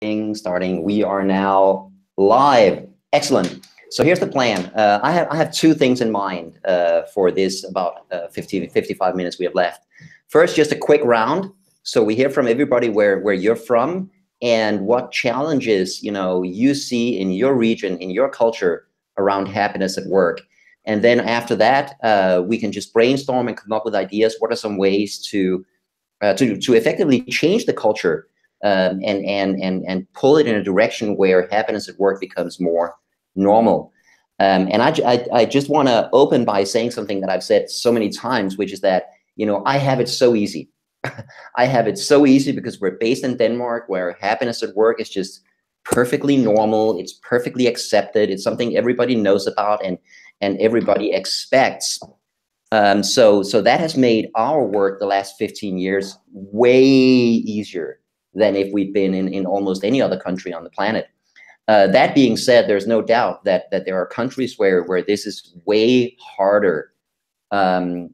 Starting. We are now live. Excellent. So here's the plan. I have two things in mind for this about 55 minutes we have left. First, just a quick round. So we hear from everybody where you're from and what challenges you see in your region, in your culture around happiness at work. And then after that, we can just brainstorm and come up with ideas. What are some ways to effectively change the culture and pull it in a direction where happiness at work becomes more normal. And I just want to open by saying something that I've said so many times, which is that, I have it so easy. I have it so easy because we're based in Denmark, where happiness at work is just perfectly normal. It's perfectly accepted. It's something everybody knows about and everybody expects. So that has made our work the last 15 years way easier than if we'd been in almost any other country on the planet. That being said, there's no doubt that there are countries where this is way harder. And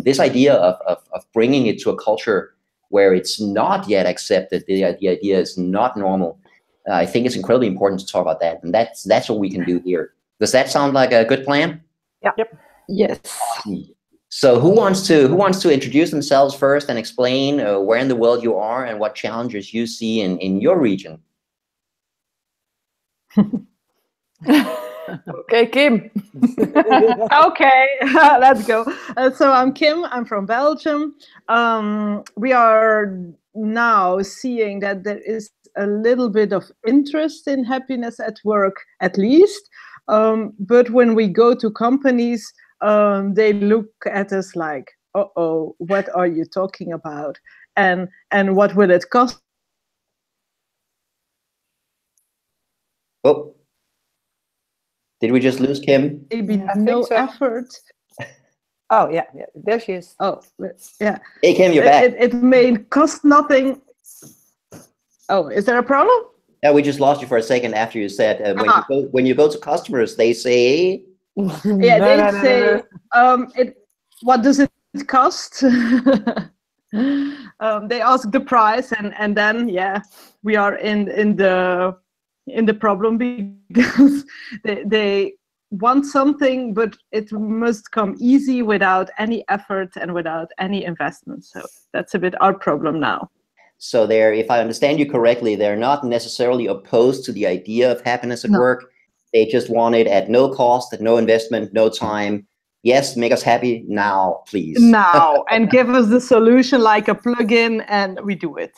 this idea of bringing it to a culture where it's not yet accepted, the idea is not normal. I think it's incredibly important to talk about that, and that's what we can do here. Does that sound like a good plan? Yeah. Yep. Yes. So who wants to introduce themselves first and explain where in the world you are and what challenges you see in your region? Okay, Kim. Okay, let's go. So I'm Kim. I'm from Belgium. We are now seeing that there is a little bit of interest in happiness at work, at least. But when we go to companies, they look at us like, "Uh-oh, what are you talking about? And what will it cost?" Oh, did we just lose Kim? Maybe no effort. Oh yeah, there she is. Oh yeah. Hey Kim, you're back. It may cost nothing. Oh, is there a problem? Yeah, we just lost you for a second after you said when you go to customers, they say. Yeah, they say, what does it cost? They ask the price, and then we are in the problem because they want something, but it must come easy without any effort and without any investment. So that's a bit our problem now. So if I understand you correctly, they're not necessarily opposed to the idea of happiness at work. They just want it at no cost, at no investment, no time. Yes, make us happy now, please. Now, and give us the solution like a plugin, and we do it.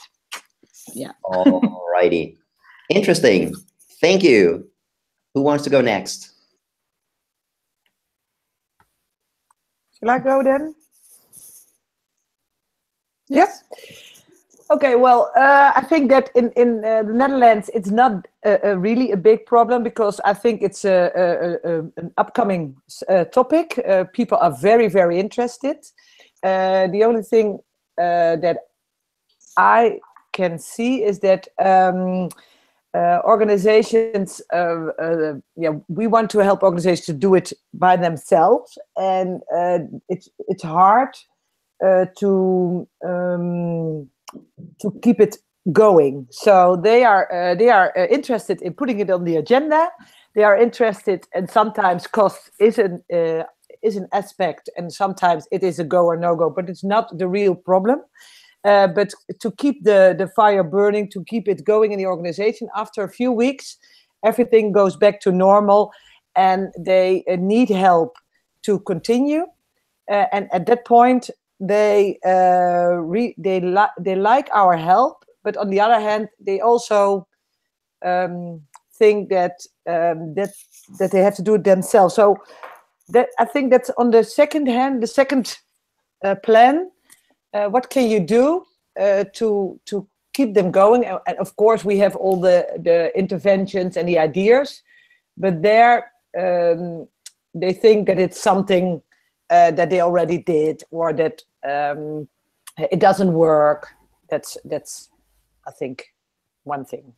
Yeah. All righty. Interesting. Thank you. Who wants to go next? Shall I go then? Yes. Okay, well, I think that in the Netherlands, it's not really a big problem because I think it's an upcoming topic. People are very, very interested. The only thing that I can see is that organizations, we want to help organizations to do it by themselves, and it's hard to keep it going. So they are interested in putting it on the agenda. They are interested, and sometimes cost is an aspect, and sometimes it is a go or no go, but it's not the real problem. But to keep the fire burning, to keep it going in the organization, after a few weeks, everything goes back to normal, and they need help to continue. And at that point, they like our help, but on the other hand, they also think that they have to do it themselves. So I think that's on the second hand, the second plan. What can you do to keep them going? And of course, we have all the interventions and the ideas, but there they think that it's something that they already did, or that it doesn't work. That's I think one thing.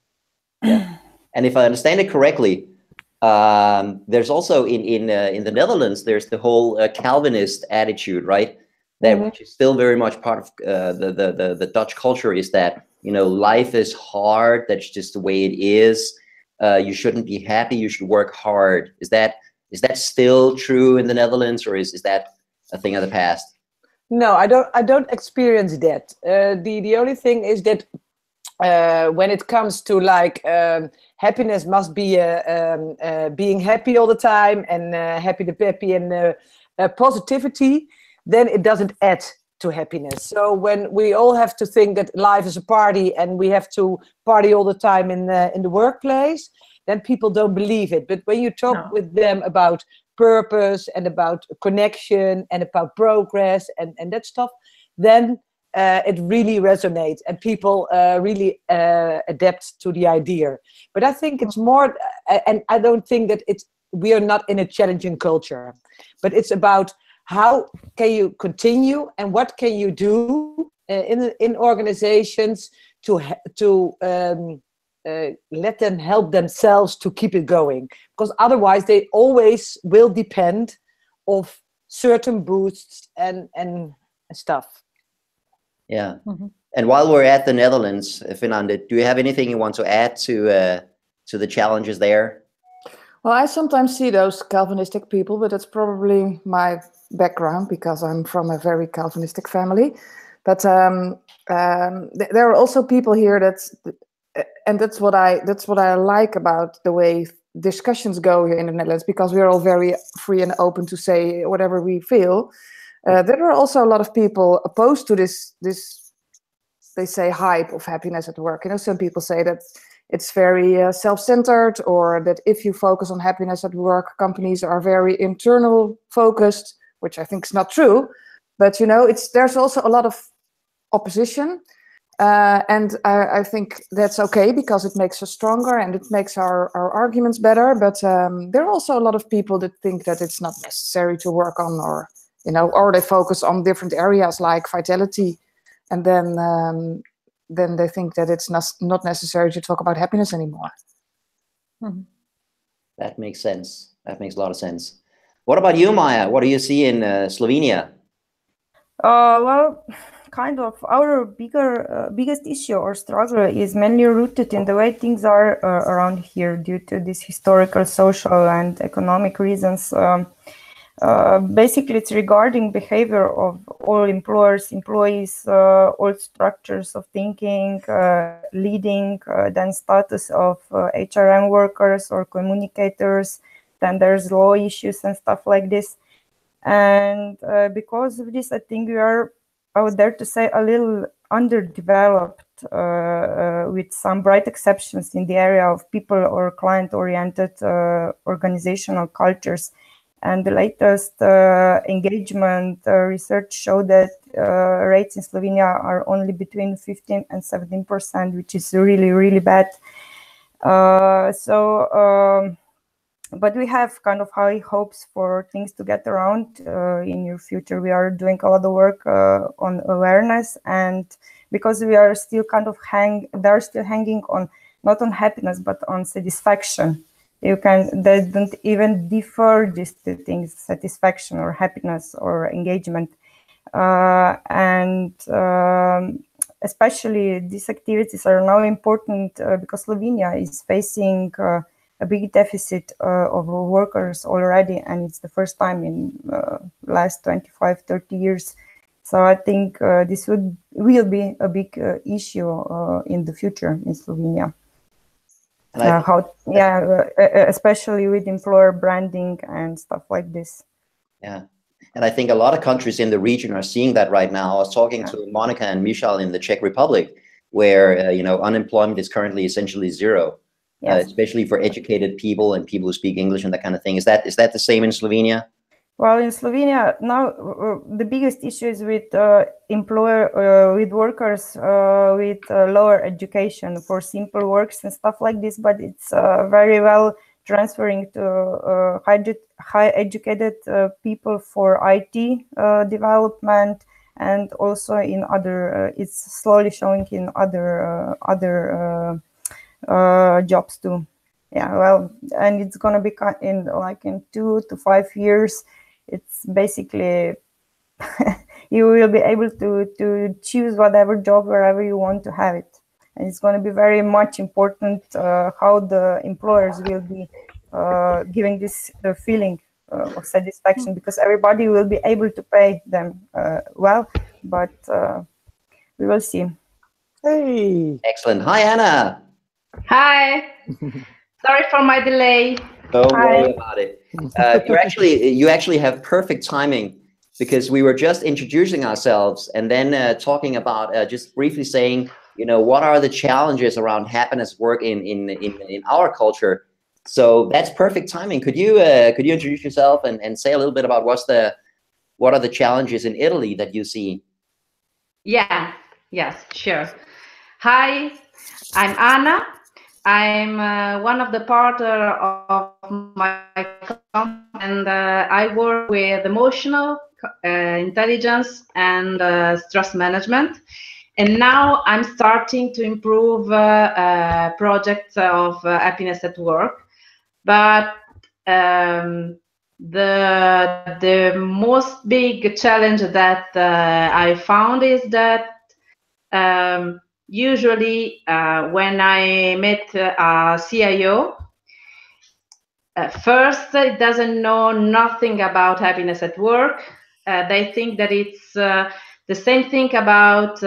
Yeah. And if I understand it correctly, there's also in the Netherlands, there's the whole Calvinist attitude, right? That which is still very much part of the Dutch culture, is that you know, life is hard, that's just the way it is, you shouldn't be happy, you should work hard. Is that still true in the Netherlands, or is that a thing of the past? No, I don't experience that. The only thing is that when it comes to like happiness must be being happy all the time and happy the peppy and positivity, then it doesn't add to happiness. So when we all have to think that life is a party and we have to party all the time in the workplace, then people don't believe it. But when you talk with them about purpose and about connection and about progress and that stuff, then it really resonates and people really adapt to the idea. But I think it's more, and I don't think that we are not in a challenging culture, but it's about how can you continue and what can you do in organizations to let them help themselves to keep it going, because otherwise they always will depend of certain boosts and stuff. Yeah. And while we're at the Netherlands, Fernanda, do you have anything you want to add to the challenges there? Well, I sometimes see those Calvinistic people, but it's probably my background because I'm from a very Calvinistic family. But there are also people here and that's what I like about the way discussions go here in the Netherlands, because we are all very free and open to say whatever we feel. There are also a lot of people opposed to this they say hype of happiness at work. You know, some people say that it's very self-centered, or that if you focus on happiness at work, companies are very internal focused, which I think is not true. But you know, there's also a lot of opposition, and I think that's okay because it makes us stronger and it makes our arguments better. But there are also a lot of people that think that it's not necessary to work on, or you know, or they focus on different areas like vitality, and then they think that it's not necessary to talk about happiness anymore. That makes sense. That makes a lot of sense. What about you, Maya? What do you see in Slovenia? Well, kind of our biggest issue or struggle is mainly rooted in the way things are around here due to these historical, social, and economic reasons. Basically, it's regarding behavior of all employers, employees, all structures of thinking, leading, then status of HRM workers or communicators, then there's law issues and stuff like this. And because of this, I think we are, I would dare to say, a little underdeveloped with some bright exceptions in the area of people or client-oriented organizational cultures. And the latest engagement research showed that rates in Slovenia are only between 15 and 17%, which is really, really bad. But we have kind of high hopes for things to get around in your future. We are doing a lot of work on awareness, and because we are still kind of they're still hanging on, not on happiness, but on satisfaction. They don't even differ these two things, satisfaction or happiness or engagement. Especially these activities are now important because Slovenia is facing a big deficit of workers already, and it's the first time in last 25, 30 years. So I think this will be a big issue in the future in Slovenia. Especially with employer branding and stuff like this. Yeah, and I think a lot of countries in the region are seeing that right now. I was talking to Monica and Michal in the Czech Republic, where you know, unemployment is currently essentially zero, especially for educated people and people who speak English and that kind of thing. Is that the same in Slovenia? Well, in Slovenia now, the biggest issue is with with workers with lower education for simple works and stuff like this. But it's very well transferring to high educated people for IT development, and also in other. It's slowly showing in other jobs too. Yeah, well, and it's gonna be in 2 to 5 years. It's basically you will be able to choose whatever job wherever you want to have it. And it's going to be very much important how the employers will be giving this feeling of satisfaction, because everybody will be able to pay them well, but we will see. Hey. Excellent. Hi, Anna. Hi. Sorry for my delay. Don't worry about it. You actually have perfect timing, because we were just introducing ourselves and then talking about just briefly saying, you know, what are the challenges around happiness work in our culture. So that's perfect timing. Could you introduce yourself and say a little bit about what are the challenges in Italy that you see? Yeah. Yes. Sure. Hi. I'm Anna. I'm one of the partners of my company, and I work with emotional intelligence and stress management. And now I'm starting to improve projects of happiness at work. But the most big challenge that I found is that usually when I met a CIO, first it doesn't know nothing about happiness at work. They think that it's the same thing about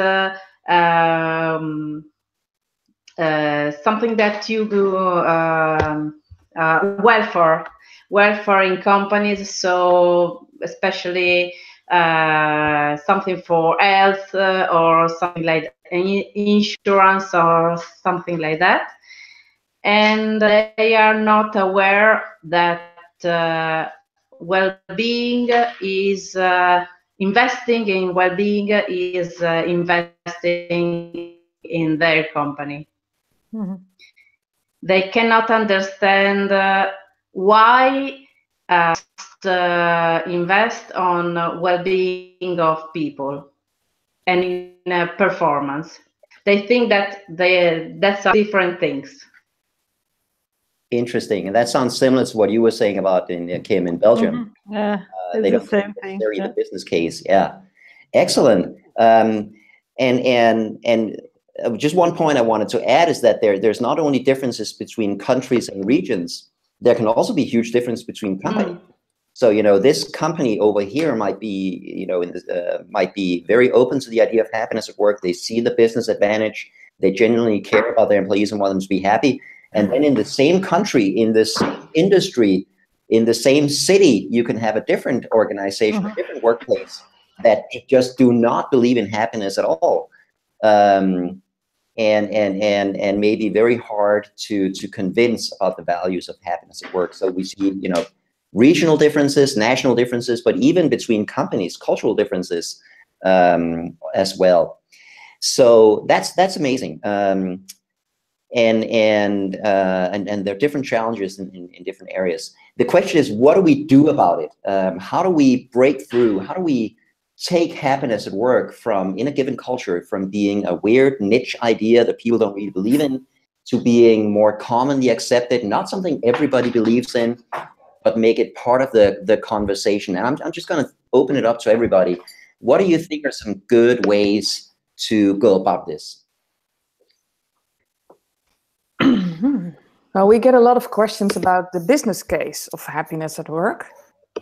something that you do welfare in companies, so especially something for health or something like insurance or something like that, and they are not aware that well-being is investing in well-being is investing in their company. Mm-hmm. They cannot understand why invest on well-being of people and in performance. They think that that's different things. Interesting, and that sounds similar to what you were saying about Kim in Belgium. Mm-hmm. Yeah, They don't the same thing. Yeah. The business case. Yeah, excellent. And just one point I wanted to add is that there's not only differences between countries and regions, there can also be huge difference between companies. So, you know, this company over here might be, you know, might be very open to the idea of happiness at work. They see the business advantage. They genuinely care about their employees and want them to be happy. And then in the same country, in this industry, in the same city, you can have a different organization, a different workplace that just do not believe in happiness at all. And maybe very hard to convince about the values of happiness at work. So we see, you know, regional differences, national differences, but even between companies, cultural differences as well. So that's amazing. And there are different challenges in different areas. The question is, what do we do about it? How do we break through? How do we take happiness at work from, in a given culture, from being a weird niche idea that people don't really believe in, to being more commonly accepted, not something everybody believes in, but make it part of the conversation? And I'm just going to open it up to everybody. What do you think are some good ways to go about this? Well, we get a lot of questions about the business case of happiness at work.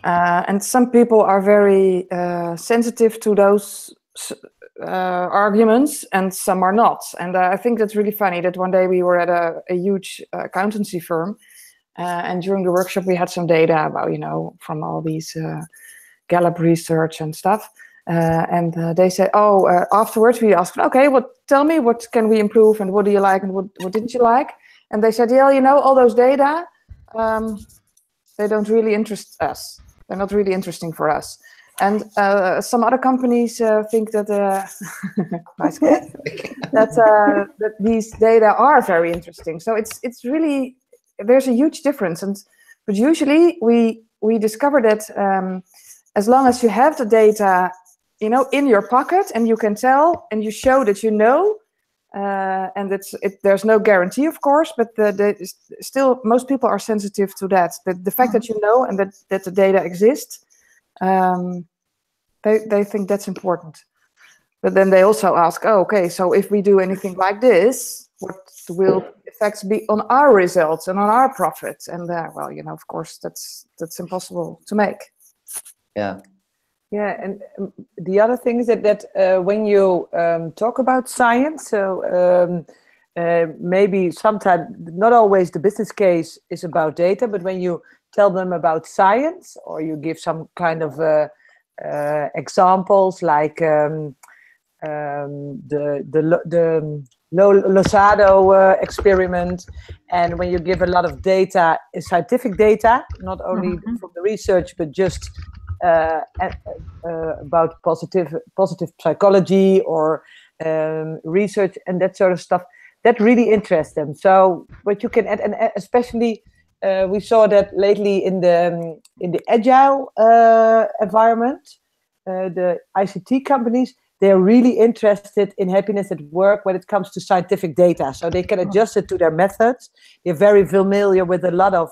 And some people are very sensitive to those arguments, and some are not. And I think that's really funny that one day we were at a huge accountancy firm, and during the workshop we had some data about, you know, from all these Gallup research and stuff. And they said, afterwards we asked, okay, tell me, what can we improve, and what do you like, and what didn't you like? And they said, yeah, you know, all those data, they don't really interest us. They're not really interesting for us. And some other companies think that nice cat, that these data are very interesting. So it's really, there's a huge difference. But usually we discover that as long as you have the data, you know, in your pocket, and you can tell, and you show that you know, and there's no guarantee, of course, but still most people are sensitive to that. The fact that you know, and that the data exists, they think that's important. But then they also ask, oh, okay, so if we do anything like this, what will effects be on our results and on our profits? And well, you know, of course, that's impossible to make. Yeah. Yeah, and the other thing is that when you talk about science, so maybe sometimes, not always the business case is about data, but when you tell them about science, or you give some kind of examples like the Losado experiment, and when you give a lot of data, scientific data, not only from the research, but just about positive psychology or research and that sort of stuff, that really interests them. So what you can add, and especially we saw that lately in the agile environment, the ICT companies, they're really interested in happiness at work when it comes to scientific data. So they can adjust it to their methods. They're very familiar with a lot of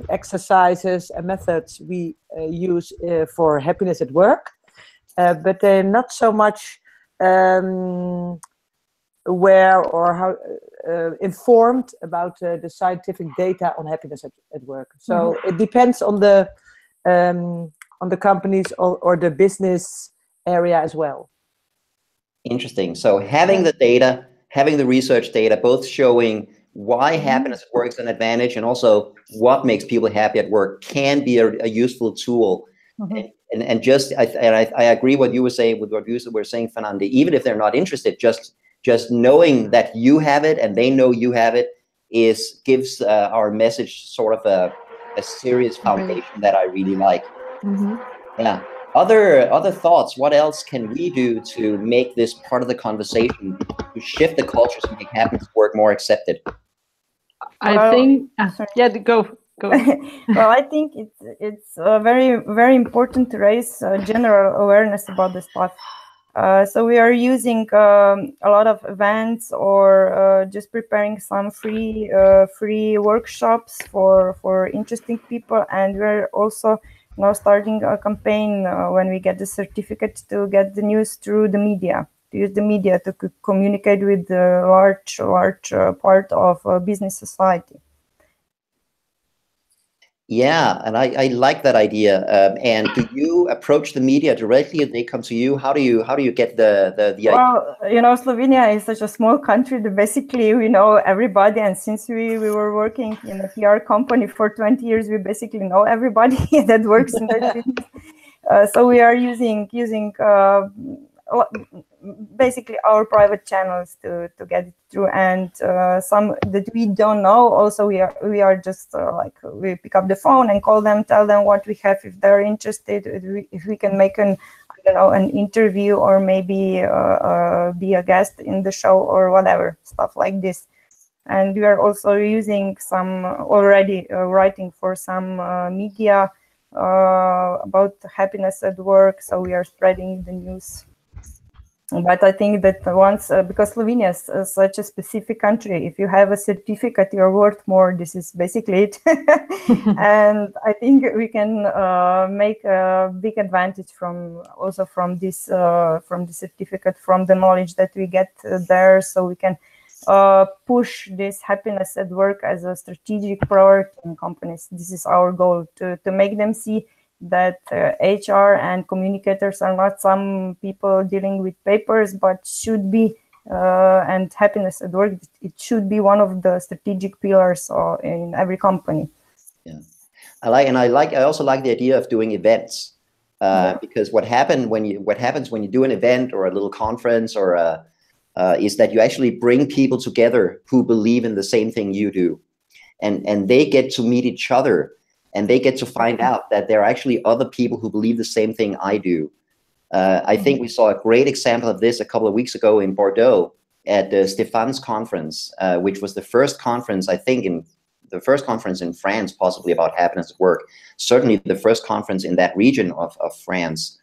exercises and methods we use for happiness at work, but they're not so much aware or how informed about the scientific data on happiness at work. So it depends on the companies or the business area as well. Interesting. So having the data, having the research data, both showing why happiness at work is an advantage and also what makes people happy at work, can be a useful tool. And just I agree what you were saying with what you were saying, Fernanda. Even if they're not interested, just knowing that you have it and they know you have it gives our message sort of a serious foundation that I really like. Yeah. Other thoughts? What else can we do to make this part of the conversation, to shift the culture to make happiness at work more accepted? I think. Yeah, go. Well, I think it's very, very important to raise general awareness about this stuff. So we are using a lot of events or just preparing some free workshops for interesting people, and we're also now starting a campaign when we get the certificate to get the news through the media, to use the media to communicate with the large part of business society. Yeah, and I like that idea. And do you approach the media directly, and they come to you? How do you get the idea? Well, you know, Slovenia is such a small country that basically we know everybody, and since we were working in a PR company for 20 years, we basically know everybody that works in that business. So we are using basically our private channels to get it through, and some that we don't know. Also, we are just like we pick up the phone and call them, tell them what we have if they're interested. If we can make an interview or maybe be a guest in the show or whatever, stuff like this. And we are also using some already writing for some media about happiness at work. So we are spreading the news. But I think that once, because Slovenia is such a specific country, if you have a certificate, you're worth more. This is basically it. And I think we can make a big advantage from this, from the certificate, from the knowledge that we get there. So we can push this happiness at work as a strategic priority in companies. This is our goal, to make them see that HR and communicators are not some people dealing with papers, but should be, and happiness at work, it should be one of the strategic pillars in every company. Yeah, I also like the idea of doing events, because what happens when you do an event or a little conference or is that you actually bring people together who believe in the same thing you do, and they get to meet each other. And they get to find out that there are actually other people who believe the same thing I do. I think we saw a great example of this a couple of weeks ago in Bordeaux at the Stéphane's conference, which was the first conference, I think, in France, possibly about happiness at work. Certainly the first conference in that region of France.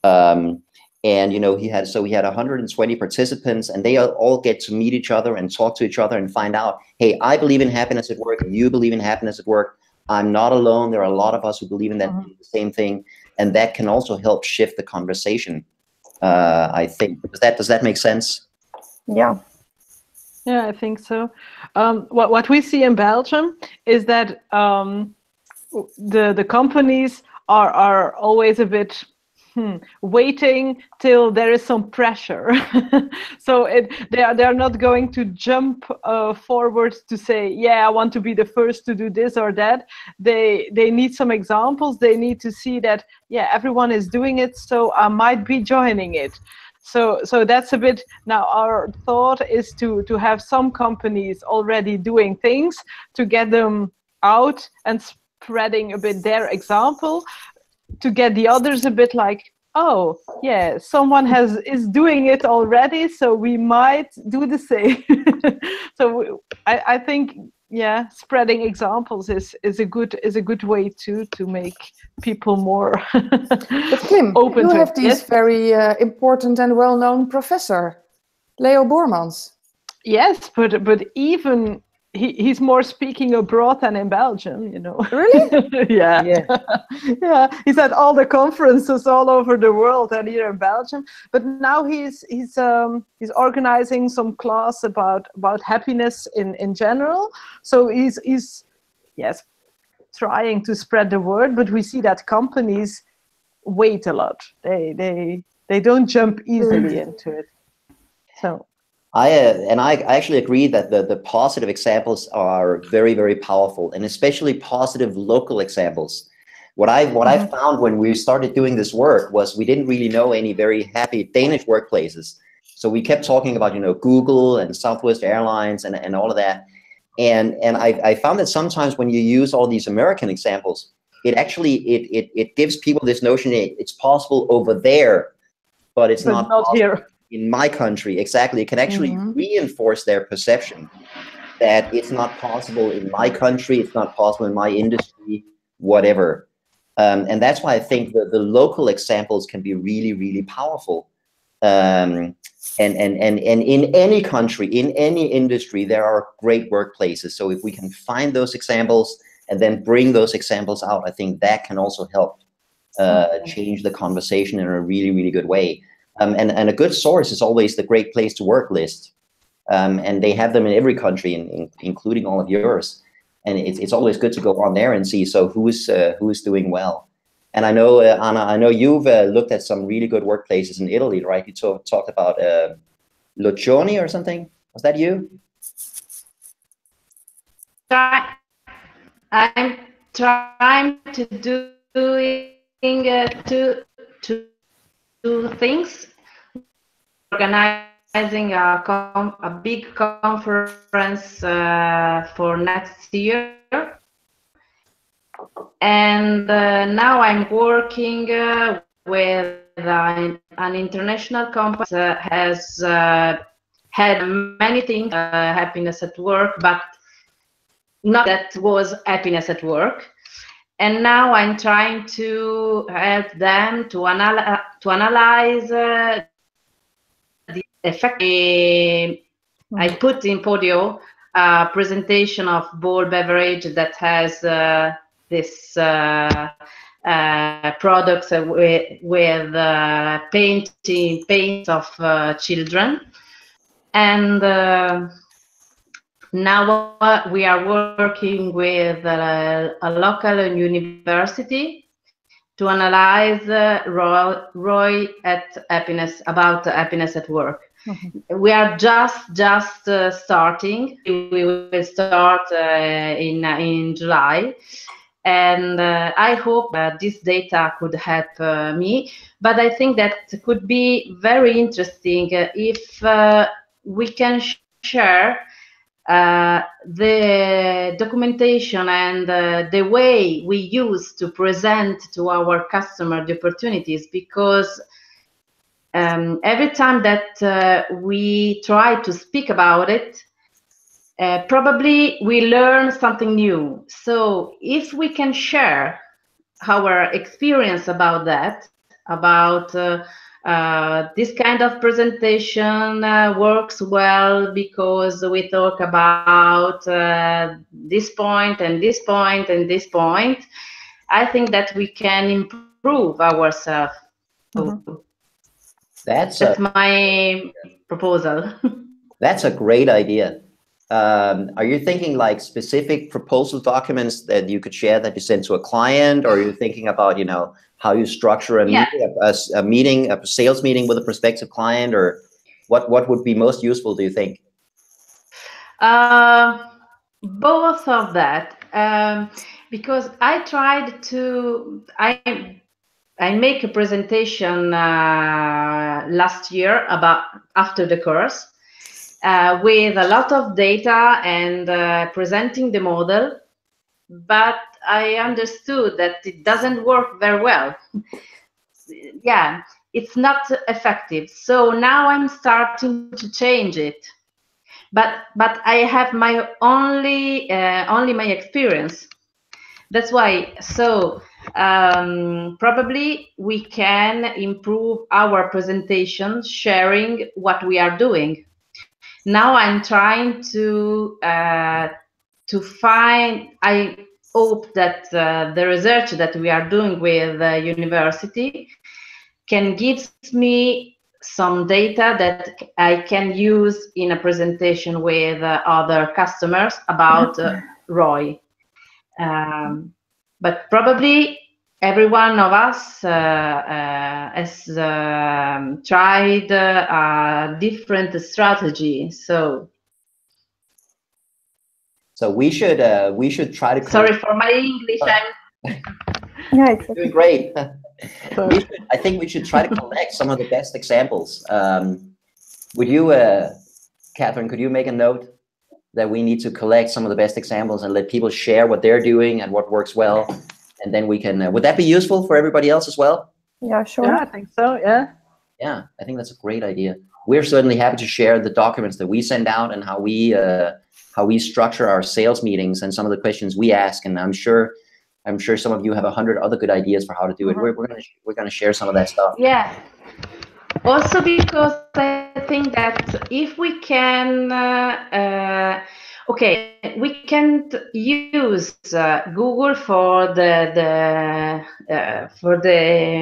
And you know, he had 120 participants, and they all get to meet each other and talk to each other and find out, hey, I believe in happiness at work, and you believe in happiness at work. I'm not alone. There are a lot of us who believe in that the same thing, and that can also help shift the conversation. I think. Does that make sense? Yeah. Yeah, I think so. What we see in Belgium is that the companies are always a bit waiting till there is some pressure. So they are not going to jump forward to say, yeah, I want to be the first to do this or that. They need some examples. They need to see that, yeah, everyone is doing it, so I might be joining it. So that's a bit, now our thought is to have some companies already doing things, to get them out and spreading a bit their example, to get the others a bit like, oh yeah, someone is doing it already, so we might do the same. So I think, yeah, spreading examples is a good way to make people more But Kim, open you to have it. this Yes? very important and well-known professor, Leo Bormans. Yes, but even he's more speaking abroad than in Belgium, you know. Really? Yeah. Yeah. Yeah, he's at all the conferences all over the world and here in Belgium. But now he's organizing some class about happiness in general. So he's yes, trying to spread the word. But we see that companies wait a lot. They don't jump easily into it. So. I actually agree that the positive examples are very, very powerful, and especially positive local examples. What I found when we started doing this work was we didn't really know any very happy Danish workplaces. So we kept talking about, you know, Google and Southwest Airlines and all of that. And I found that sometimes when you use all these American examples, it actually it gives people this notion that it's possible over there, but it's not here. In my country. Exactly. It can actually reinforce their perception that it's not possible in my country, it's not possible in my industry, whatever. And that's why I think that the local examples can be really, really powerful. And in any country, in any industry, there are great workplaces. So if we can find those examples and then bring those examples out, I think that can also help change the conversation in a really, really good way. And a good source is always the Great Place to Work list. And they have them in every country, including all of yours. And it's always good to go on there and see, so who's doing well. And I know, Anna, I know you've looked at some really good workplaces in Italy, right? You talked about Locioni or something. Was that you? I'm trying to two things. Organizing a big conference for next year, and now I'm working with an international company that has had many things, happiness at work, but not that was happiness at work. And now I'm trying to help them to analyze the effect. I put in Podio a presentation of Ball Beverage that has this products with paints of children. And now we are working with a local university to analyze ROI at happiness, about happiness at work. We are just starting. We will start in July, and I hope this data could help me. But I think that could be very interesting if we can share the documentation and the way we use to present to our customer the opportunities, because every time that we try to speak about it, probably we learn something new. So if we can share our experience about that, about this kind of presentation works well because we talk about this point and this point and this point, I think that we can improve ourselves. That's my proposal. That's a great idea. Are you thinking like specific proposal documents that you could share that you send to a client, or are you thinking about, you know, how you structure a meeting, a sales meeting with a prospective client, or what would be most useful, do you think? Both of that, because I tried to, I make a presentation last year about after the course with a lot of data and presenting the model, but I understood that it doesn't work very well. Yeah, it's not effective. So now I'm starting to change it. But I have my only my experience. That's why. So probably we can improve our presentation, sharing what we are doing. Now I'm trying to find. I hope that the research that we are doing with the university can give me some data that I can use in a presentation with other customers about ROI. But probably every one of us has tried a different strategy. So we should try to. Sorry for my English. Yeah, it's doing great. I think we should try to collect some of the best examples. Would you, Catherine, could you make a note that we need to collect some of the best examples and let people share what they're doing and what works well? And then we can, would that be useful for everybody else as well? Yeah, sure. Yeah, I think so, yeah. Yeah, I think that's a great idea. We're certainly happy to share the documents that we send out and how we structure our sales meetings and some of the questions we ask. And I'm sure some of you have 100 other good ideas for how to do it. We're gonna share some of that stuff. Yeah. Also, because I think that if we can, we can't use Google for the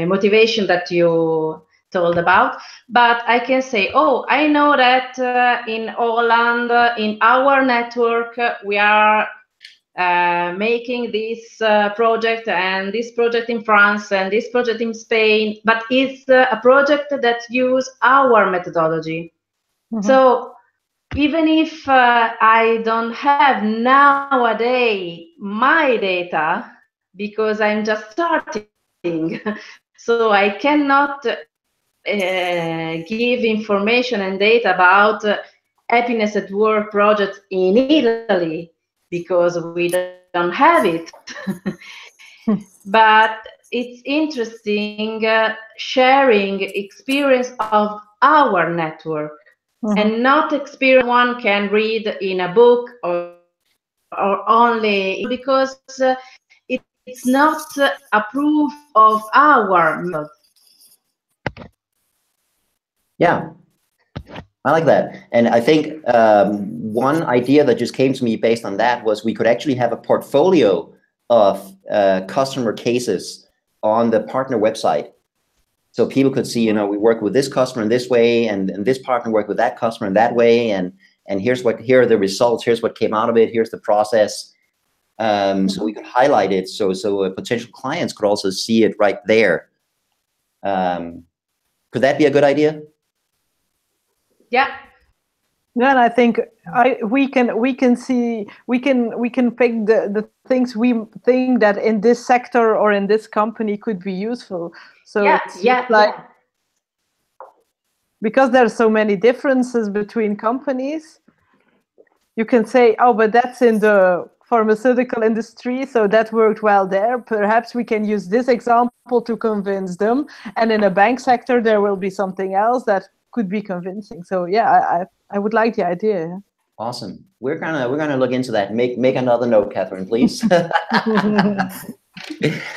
motivation that you told about, but I can say, oh, I know that in Holland, in our network, we are making this project and this project in France and this project in Spain, but it's a project that use our methodology. So even if I don't have nowadays my data, because I'm just starting, so I cannot give information and data about happiness at work projects in Italy, because we don't have it. But it's interesting sharing experience of our network and not experience one can read in a book or only because it's not a proof of our method. Yeah, I like that. And I think one idea that just came to me based on that was we could actually have a portfolio of customer cases on the partner website. So people could see, you know, we work with this customer in this way, and this partner worked with that customer in that way, and here are the results, here's what came out of it, here's the process. So we could highlight it so potential clients could also see it right there. Could that be a good idea? Yeah. Yeah, and I think we can pick the things we think that in this sector or in this company could be useful. So because there's so many differences between companies, you can say, oh, but that's in the pharmaceutical industry, so that worked well there. Perhaps we can use this example to convince them, and in a bank sector there will be something else that could be convincing. So yeah, I would like the idea. Awesome. We're gonna look into that. Make another note, Catherine, please.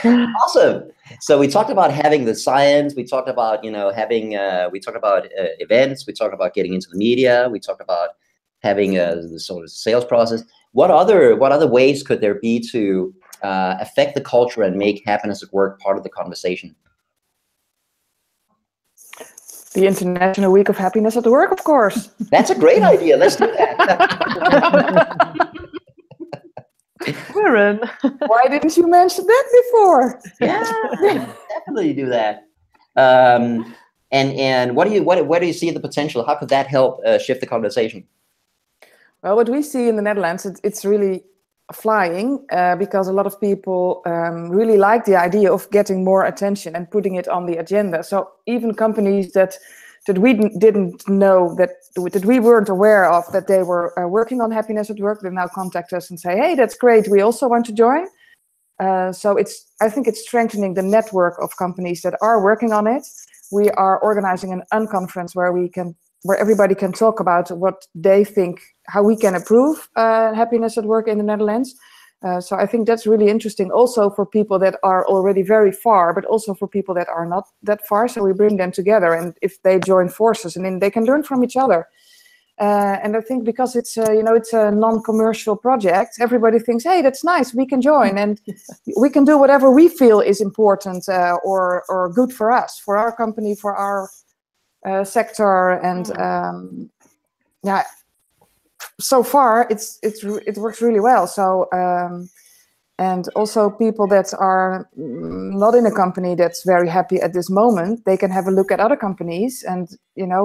Awesome. So we talked about having the science. We talked about, you know, having we talked about events. We talked about getting into the media. We talked about having the sort of sales process. What other ways could there be to affect the culture and make happiness at work part of the conversation? The International Week of Happiness at Work, of course. That's a great idea. Let's do that. Warren. Why didn't you mention that before? Yeah, definitely do that. And where do you see the potential? How could that help shift the conversation? Well, what we see in the Netherlands, it's really flying because a lot of people really like the idea of getting more attention and putting it on the agenda. So even companies that we didn't know, that we weren't aware of, that they were working on happiness at work, they now contact us and say, hey, that's great, we also want to join. So I think it's strengthening the network of companies that are working on it. We are organizing an unconference where everybody can talk about what they think, how we can improve happiness at work in the Netherlands. So I think that's really interesting also for people that are already very far, but also for people that are not that far. So we bring them together, and if they join forces, and then they can learn from each other. And I think because it's it's a non-commercial project, everybody thinks, hey, that's nice, we can join, and we can do whatever we feel is important or good for us, for our company, for our sector, and yeah. So far, it works really well. So and also people that are not in a company that's very happy at this moment, they can have a look at other companies and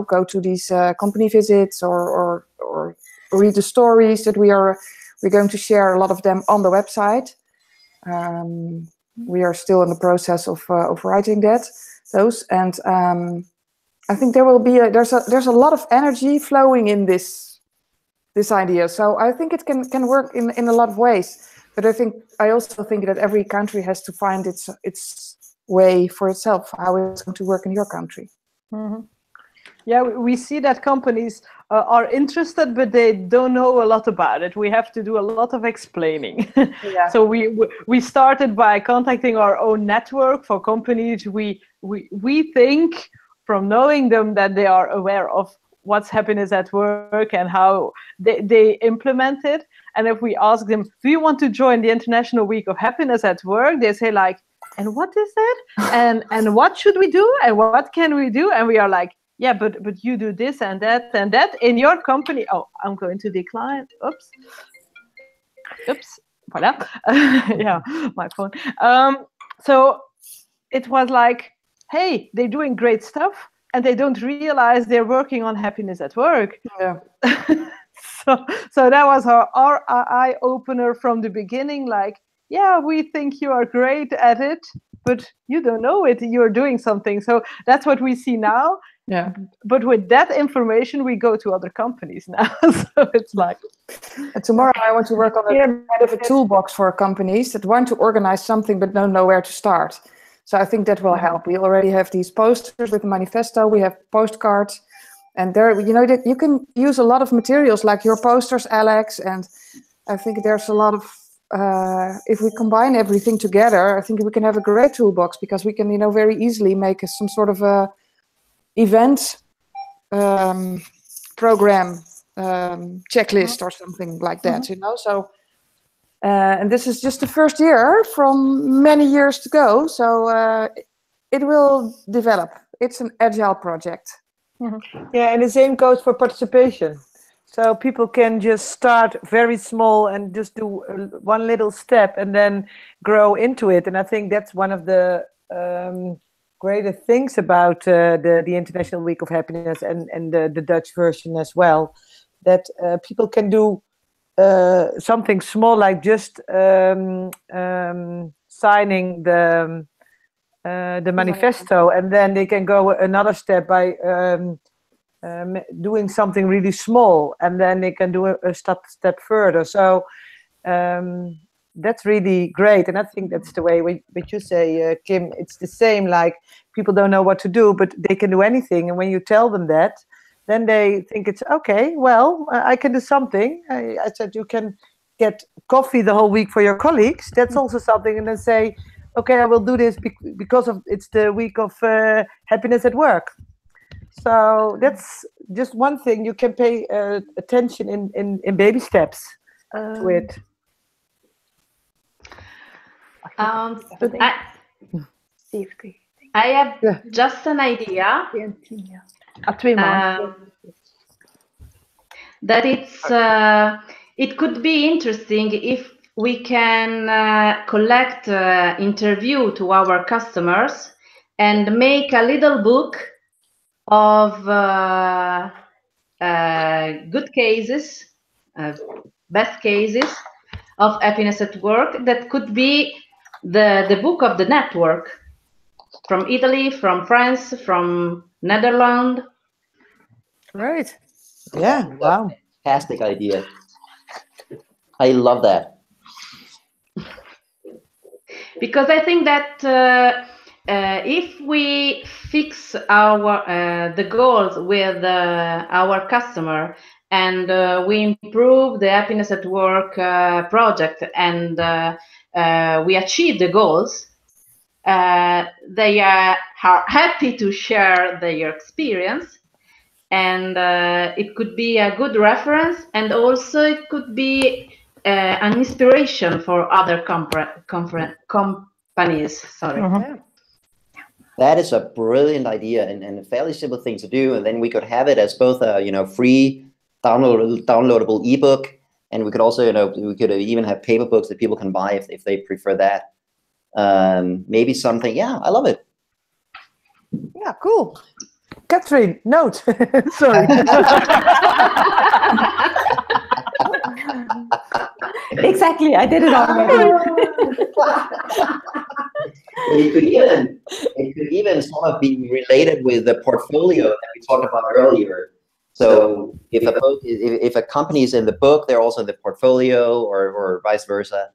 go to these company visits or read the stories that we're going to share, a lot of them on the website. We are still in the process of writing those, and I think there will be there's a lot of energy flowing in this idea. So I think it can work in a lot of ways. But I also think that every country has to find its way for itself, how it's going to work in your country. Mm-hmm. Yeah, we see that companies are interested, but they don't know a lot about it. We have to do a lot of explaining. Yeah. So we started by contacting our own network for companies. We think from knowing them that they are aware of what's happiness at work and how they implement it. And if we ask them, do you want to join the International Week of Happiness at Work? They say like, and what is that? and what should we do? And what can we do? And we are like, yeah, but you do this and that in your company. Oh, I'm going to decline. Oops. Voilà. Yeah, my phone. So it was like, hey, they're doing great stuff, and they don't realize they're working on happiness at work. Yeah. So that was our eye opener from the beginning. Like, yeah, we think you are great at it, but you don't know it. You're doing something. So that's what we see now. Yeah. But with that information, we go to other companies now. So it's like. And tomorrow I want to work on kind of a toolbox for companies that want to organize something but don't know where to start. So I think that will help. We already have these posters with the manifesto. We have postcards. And there, you can use a lot of materials like your posters, Alex. And I think there's a lot of, if we combine everything together, I think we can have a great toolbox, because we can, very easily make some sort of a event program checklist or something like that, So, and this is just the first year from many years to go. So it will develop. It's an agile project. Mm-hmm. Yeah, and the same goes for participation. So people can just start very small and just do one little step and then grow into it. And I think that's one of the greater things about the International Week of Happiness and the Dutch version as well, that people can do something small, like just signing the manifesto, and then they can go another step by doing something really small, and then they can do a step further. So that's really great, and I think that's the way what you say, Kim. It's the same, like people don't know what to do, but they can do anything, and when you tell them that, then they think it's okay. Well, I can do something. I said you can get coffee the whole week for your colleagues. That's also something, and then say, okay, I will do this because it's the week of happiness at work. So that's just one thing you can pay attention in baby steps to it. I have just an idea. 3 months. That it could be interesting if we can collect interview to our customers and make a little book of good cases, best cases of happiness at work. That could be the book of the network from Italy, from France, from Netherlands. Great. Yeah. Wow. Fantastic idea. I love that. Because I think that if we fix our the goals with our customer and we improve the happiness at work project and we achieve the goals, they are happy to share their experience, and it could be a good reference, and also it could be an inspiration for other companies. Sorry. Mm-hmm. That is a brilliant idea and a fairly simple thing to do. And then we could have it as both a free downloadable ebook, and we could also we could even have paper books that people can buy if they prefer that. Maybe something. Yeah, I love it. Yeah, cool. Catherine, note. Sorry. Exactly, I did it already. It could even sort of be related with the portfolio that we talked about earlier. So if a company is in the book, they're also in the portfolio, or vice versa.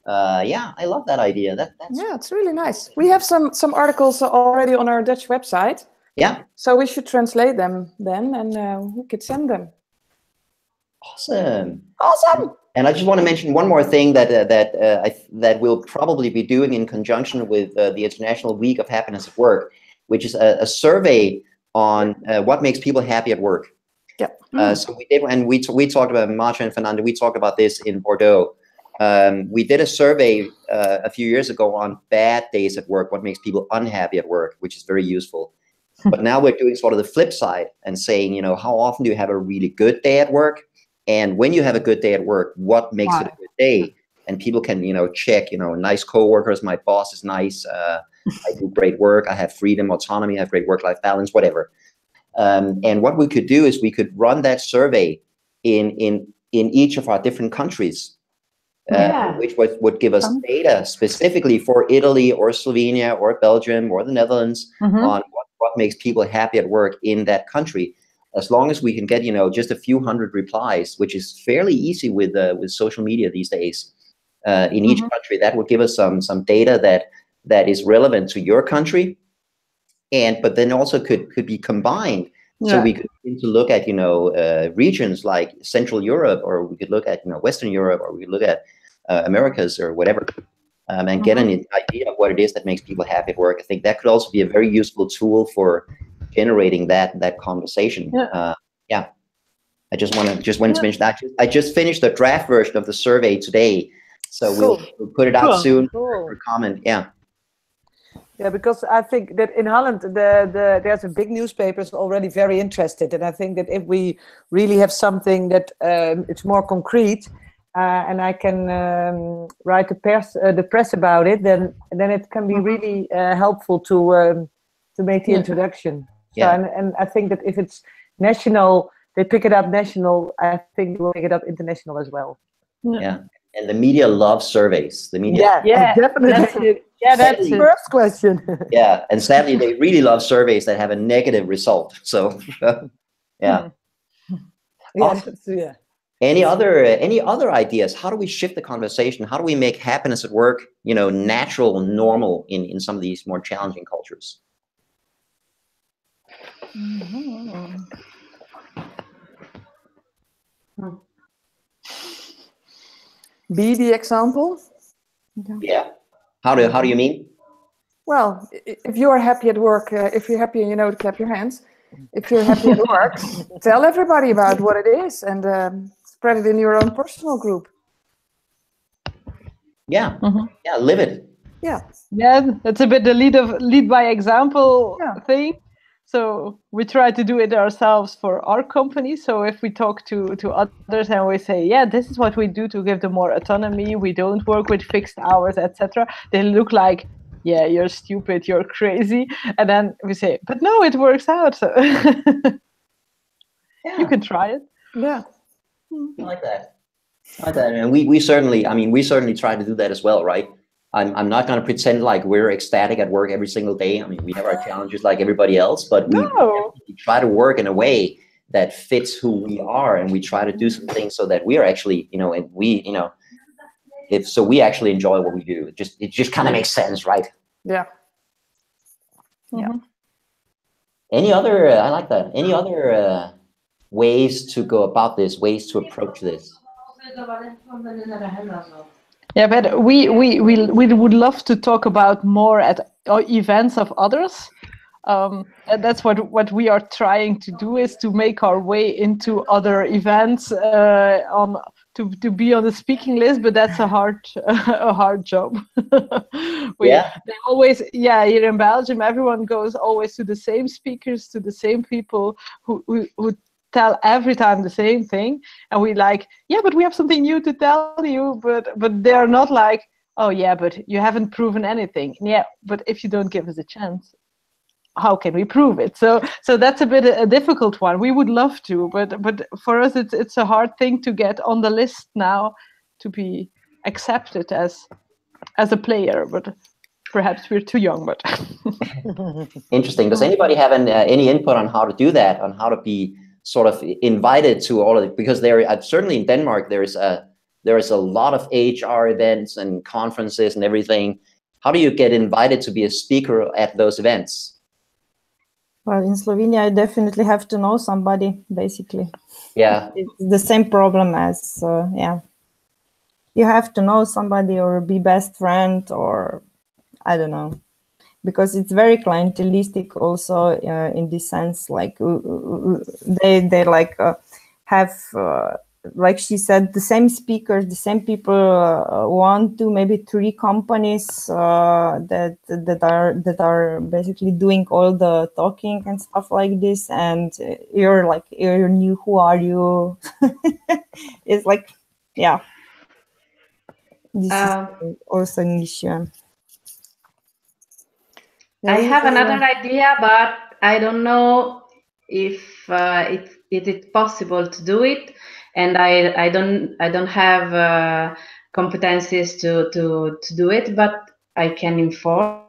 Yeah, I love that idea. That's it's really nice. We have some articles already on our Dutch website. Yeah. So we should translate them then, and we could send them. Awesome. Awesome. And I just want to mention one more thing that we'll probably be doing in conjunction with the International Week of Happiness at Work, which is a survey on what makes people happy at work. Yeah. So we did, and we talked about, Marcia and Fernanda, we talked about this in Bordeaux. We did a survey a few years ago on bad days at work, what makes people unhappy at work, which is very useful. But now we're doing sort of the flip side and saying, how often do you have a really good day at work? And when you have a good day at work, what makes it a good day? And people can, check, nice coworkers, my boss is nice, I do great work, I have freedom, autonomy, I have great work-life balance, whatever. And what we could do is we could run that survey in each of our different countries, which would give us data specifically for Italy or Slovenia or Belgium or the Netherlands on what makes people happy at work in that country. As long as we can get, just a few hundred replies, which is fairly easy with social media these days, in each country, that would give us some data that is relevant to your country, but then also could be combined. Yeah. So we could begin to look at regions like Central Europe, or we could look at Western Europe, or we could look at Americas or whatever, and get an idea of what it is that makes people happy at work. I think that could also be a very useful tool for generating that conversation. Yeah. I just wanted to mention that. I just finished the draft version of the survey today, so we'll put it out soon for comment. Yeah. Yeah, because I think that in Holland, there's a big newspapers already very interested, and I think that if we really have something that it's more concrete, and I can write the press about it, then it can be really helpful to make the introduction. So, and I think that if it's national, they pick it up national. I think they will pick it up international as well. Yeah, and the media loves surveys. The media, definitely. That's the first question. Yeah, and sadly, they really love surveys that have a negative result. So, yeah. Awesome. Yeah. Any other ideas? How do we shift the conversation? How do we make happiness at work, natural and normal in some of these more challenging cultures? Be the example. Yeah. How do you mean? Well, if you are happy at work, if you're happy, to clap your hands. If you're happy at work, tell everybody about what it is and spread it in your own personal group. Yeah. Yeah. Live it. Yeah. Yeah, that's a bit the lead by example thing. So we try to do it ourselves for our company. So if we talk to others and we say, yeah, this is what we do to give them more autonomy, we don't work with fixed hours, etc., they look like, yeah, you're stupid, you're crazy. And then we say, but no, it works out. So you can try it. Yeah. I like that. I like that. And we certainly, I mean, we certainly try to do that as well, right? I'm not going to pretend like we're ecstatic at work every single day. I mean, we have our challenges like everybody else, but we try to work in a way that fits who we are, and we try to do some things so that we are actually, you know, and we, you know, so we actually enjoy what we do. It just kind of makes sense, right? Yeah. Yeah. Any other? I like that. Any other ways to go about this? Ways to approach this? Yeah, but we would love to talk about more at events of others. And that's what we are trying to do, is to make our way into other events to be on the speaking list. But that's a hard job. They always, here in Belgium, everyone goes always to the same speakers, to the same people who tell every time the same thing, and we like, yeah, but we have something new to tell you, but they're not like, oh yeah, but you haven't proven anything. Yeah, but if you don't give us a chance, how can we prove it? So that's a bit a difficult one. We would love to, but for us it's a hard thing to get on the list now to be accepted as a player, but perhaps we're too young. But interesting. Does anybody have any input on how to do that, on how to be sort of invited to all of it? Because certainly in Denmark there is a lot of HR events and conferences and everything. How do you get invited to be a speaker at those events? Well, in Slovenia, I definitely have to know somebody, basically. Yeah. It's the same problem as, you have to know somebody or be best friend, or I don't know. Because it's very clientelistic also in this sense, like they like have, like she said, the same speakers, the same people, 1, 2, maybe 3 companies that are basically doing all the talking and stuff like this, and you're new, who are you? It's like, yeah, this is also an issue. I have another idea, but I don't know if it is possible to do it, and I don't have competencies to do it, but I can inform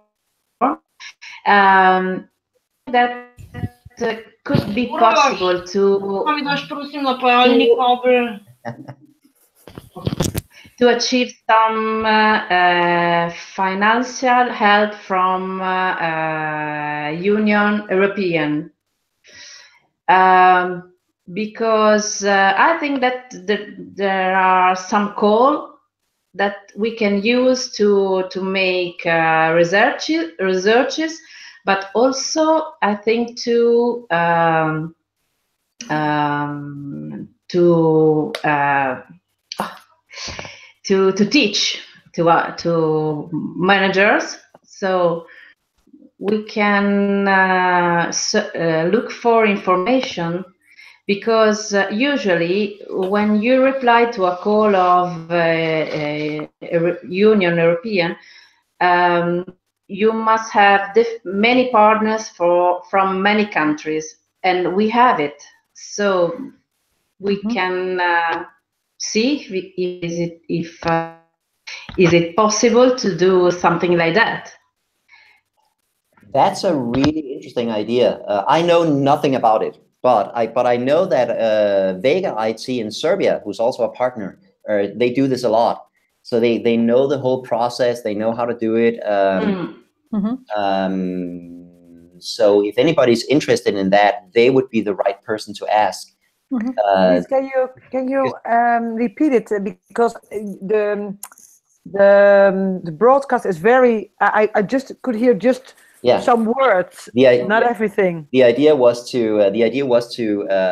that could be possible to achieve some financial help from Union European, because I think that there are some calls that we can use to make researches, but also I think to teach to managers, so we can look for information, because usually when you reply to a call of Union European, you must have many partners from many countries, and we have it, so we can see is it possible to do something like that. That's a really interesting idea. I know nothing about it, but I know that Vega IT in Serbia, who's also a partner, they do this a lot. So they know the whole process. They know how to do it. So if anybody's interested in that, they would be the right person to ask. Please, can you repeat it, because the broadcast is very. I just could hear just some words, not everything. The idea was to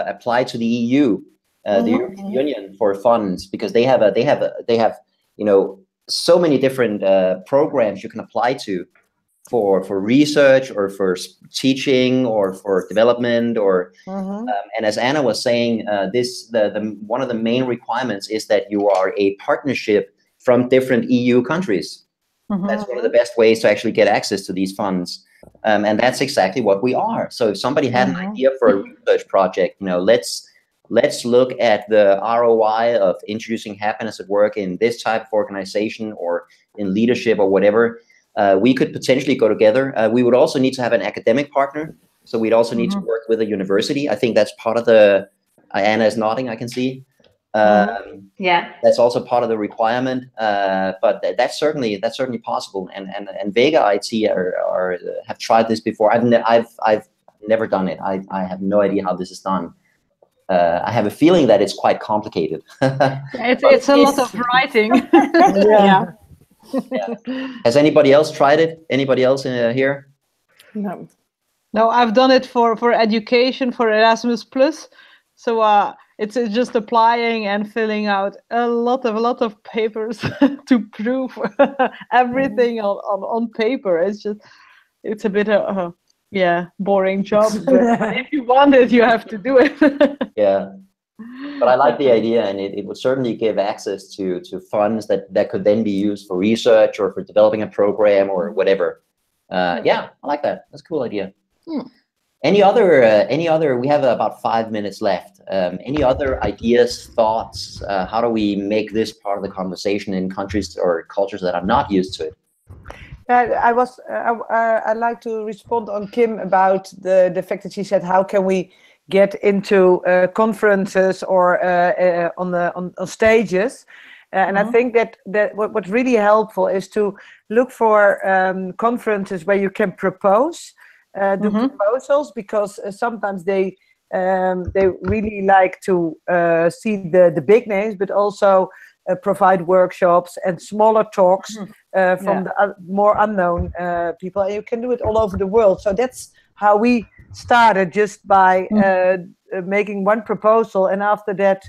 apply to the EU, the European Union, for funds, because they have you know, so many different programs you can apply to. for research or for teaching or for development or and as Anna was saying, the one of the main requirements is that you are a partnership from different EU countries. That's one of the best ways to actually get access to these funds. And that's exactly what we are. So if somebody had an idea for a research project, you know, let's look at the ROI of introducing happiness at work in this type of organization or in leadership or whatever. We could potentially go together. We would also need to have an academic partner. So we'd also need to work with a university. I think that's part of the, Anna is nodding, I can see. Yeah, that's also part of the requirement. But that's certainly possible. And Vega IT have tried this before. I've never done it. I have no idea how this is done. I have a feeling that it's quite complicated. It's a lot of writing. Yeah. Has anybody else tried it? Anybody else here? No. No, I've done it for education, for Erasmus Plus. So it's just applying and filling out a lot of papers to prove everything on paper. It's a bit of boring job. But if you want it, you have to do it. Yeah. But I like the idea, and it would certainly give access to funds that could then be used for research or for developing a program or whatever. Yeah, I like that. That's a cool idea. Any other? We have about 5 minutes left. Any other ideas, thoughts? How do we make this part of the conversation in countries or cultures that are not used to it? I'd like to respond on Kim about the fact that she said, how can we get into conferences or on stages, and I think that what's really helpful is to look for conferences where you can propose, do proposals, because sometimes they really like to see the big names, but also provide workshops and smaller talks from the more unknown people, and you can do it all over the world. So that's how we started, just by making one proposal, and after that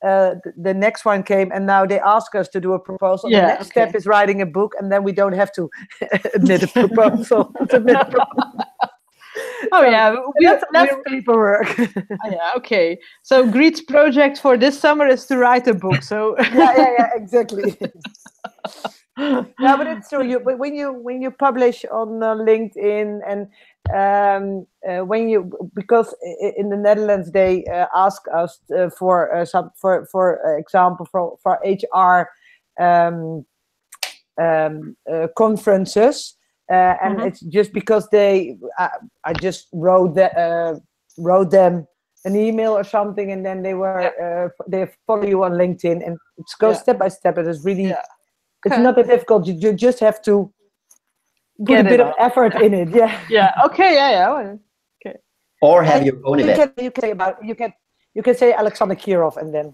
the next one came, and now they ask us to do a proposal. The next step is writing a book, and then we don't have to admit a proposal. That's paperwork. Okay. So Greet's project for this summer is to write a book. So yeah, exactly. No, but it's true. But when you publish on LinkedIn, and because in the Netherlands they ask us for example for HR conferences, and it's just because I just wrote them an email or something, and then they follow you on LinkedIn, and it goes step by step. It is really it's not that difficult. You just have to put a bit of effort in it. Okay. Okay. Or have your own event. You can say Alexander Kirov, and then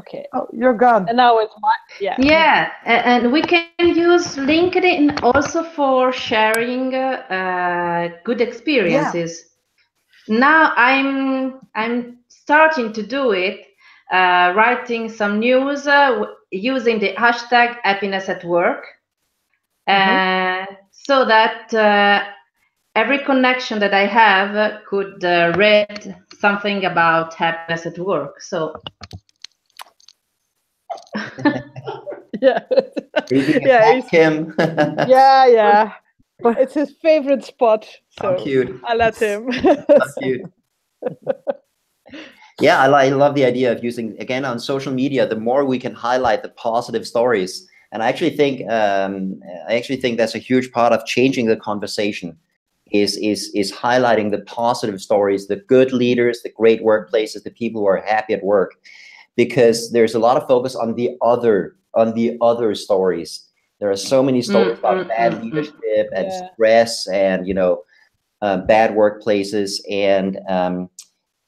okay. Oh, you're gone. And now it's and we can use LinkedIn also for sharing good experiences. Now I'm starting to do it, writing some news using the hashtag happiness at work, so that every connection that I have could read something about happiness at work. So Kim. It's his favorite spot. So how cute. I let him. Cute. Yeah, I love the idea of using, again, on social media, the more we can highlight the positive stories. And I actually think that's a huge part of changing the conversation, is highlighting the positive stories, the good leaders, the great workplaces, the people who are happy at work, because there's a lot of focus on the other stories. There are so many stories about bad leadership and stress and bad workplaces, and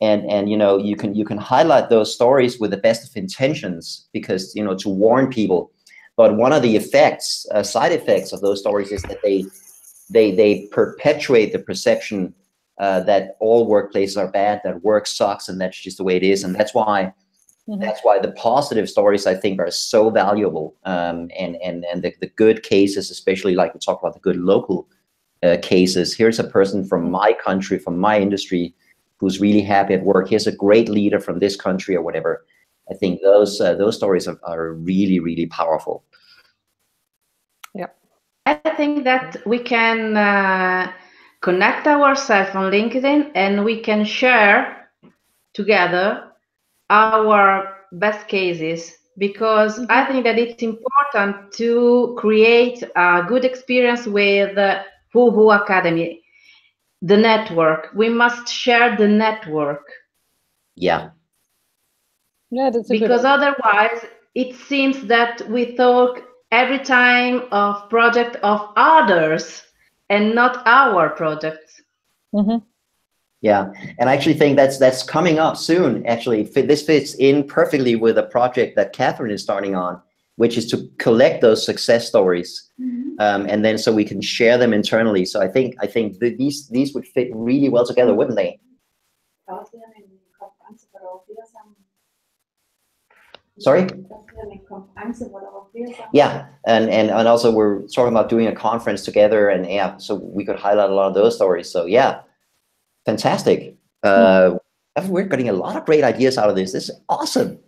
you can highlight those stories with the best of intentions, because to warn people. But one of the effects, side effects of those stories is that they perpetuate the perception that all workplaces are bad, that work sucks, and that's just the way it is. And that's why That's why the positive stories, I think, are so valuable. And the good cases, especially like we talk about the good local cases. Here's a person from my country, from my industry, who's really happy at work. Here's a great leader from this country or whatever. I think those stories are really, really powerful. Yeah. I think that we can connect ourselves on LinkedIn and we can share together our best cases, because I think that it's important to create a good experience with Who Academy, the network. We must share the network. Yeah. Yeah, that's a because good otherwise it seems that we talk every time of project of others and not our projects. Yeah, and I actually think that's coming up soon. Actually, this fits in perfectly with a project that Catherine is starting on, which is to collect those success stories, and then so we can share them internally. So I think these would fit really well together, wouldn't they? Sorry? Yeah, and also we're talking about doing a conference together, and yeah, so we could highlight a lot of those stories. So yeah. Fantastic. We're getting a lot of great ideas out of this. This is awesome.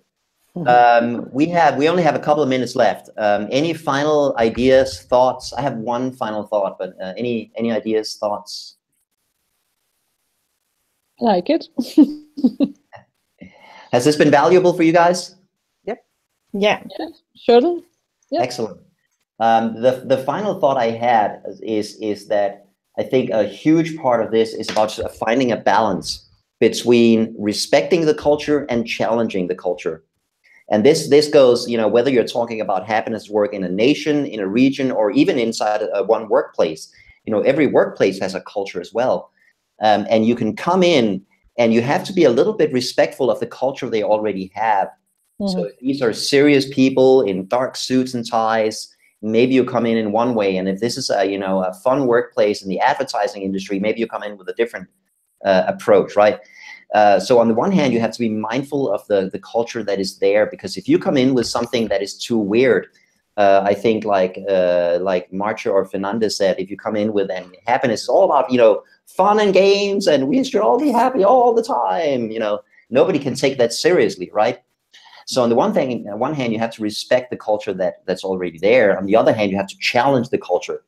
We only have a couple of minutes left. Any final ideas, thoughts? I have one final thought, but any ideas, thoughts? I like it. Has this been valuable for you guys? Yep. Yeah. Sure. Yep. Excellent. The final thought I had is that I think a huge part of this is about finding a balance between respecting the culture and challenging the culture. And this goes, whether you're talking about happiness work in a nation, in a region, or even inside one workplace. Every workplace has a culture as well. And you can come in and you have to be a little bit respectful of the culture they already have. So if these are serious people in dark suits and ties, maybe you come in one way, and if this is a fun workplace in the advertising industry, maybe you come in with a different approach, right? So on the one hand, you have to be mindful of the culture that is there, because if you come in with something that is too weird, I think like Marcia or Fernandez said, if you come in with happiness is all about fun and games, and we should all be happy all the time, nobody can take that seriously, right? So on the one hand, you have to respect the culture that's already there. On the other hand, you have to challenge the culture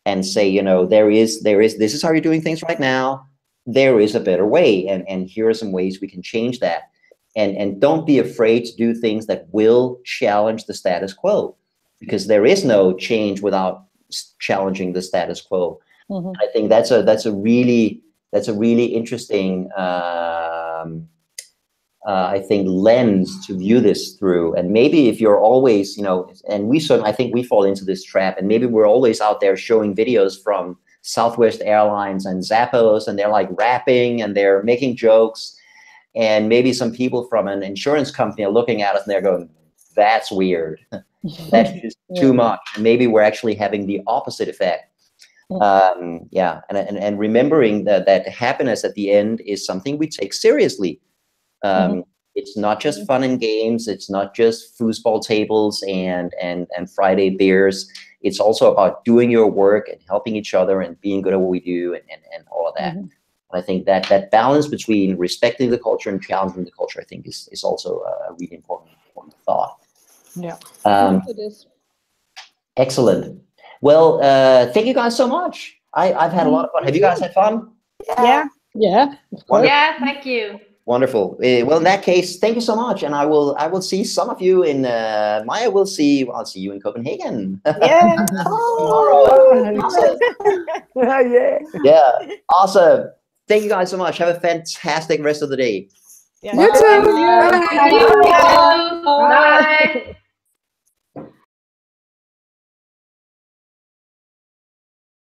and say, this is how you're doing things right now. There is a better way, and here are some ways we can change that. And don't be afraid to do things that will challenge the status quo, because there is no change without challenging the status quo. I think that's a really interesting I think lens to view this through. And maybe if you're always, and I think we fall into this trap, and maybe we're always out there showing videos from Southwest Airlines and Zappos, and they're like rapping and they're making jokes, and maybe some people from an insurance company are looking at us and they're going, that's weird. That's just too much. And maybe we're actually having the opposite effect. And remembering that happiness at the end is something we take seriously. It's not just fun and games. It's not just foosball tables and Friday beers. It's also about doing your work and helping each other and being good at what we do and all of that. I think that balance between respecting the culture and challenging the culture, I think, is also a really important thought. Yeah. It is. Excellent. Well, thank you guys so much. I've had a lot of fun. Have you guys had fun? Yeah. Yeah. Yeah. Thank you. Wonderful. Well, in that case, thank you so much, and I will see some of you in Maya. I'll see you in Copenhagen. Yeah. Yeah. Awesome. Thank you guys so much. Have a fantastic rest of the day. Yeah. You too. Bye. Bye.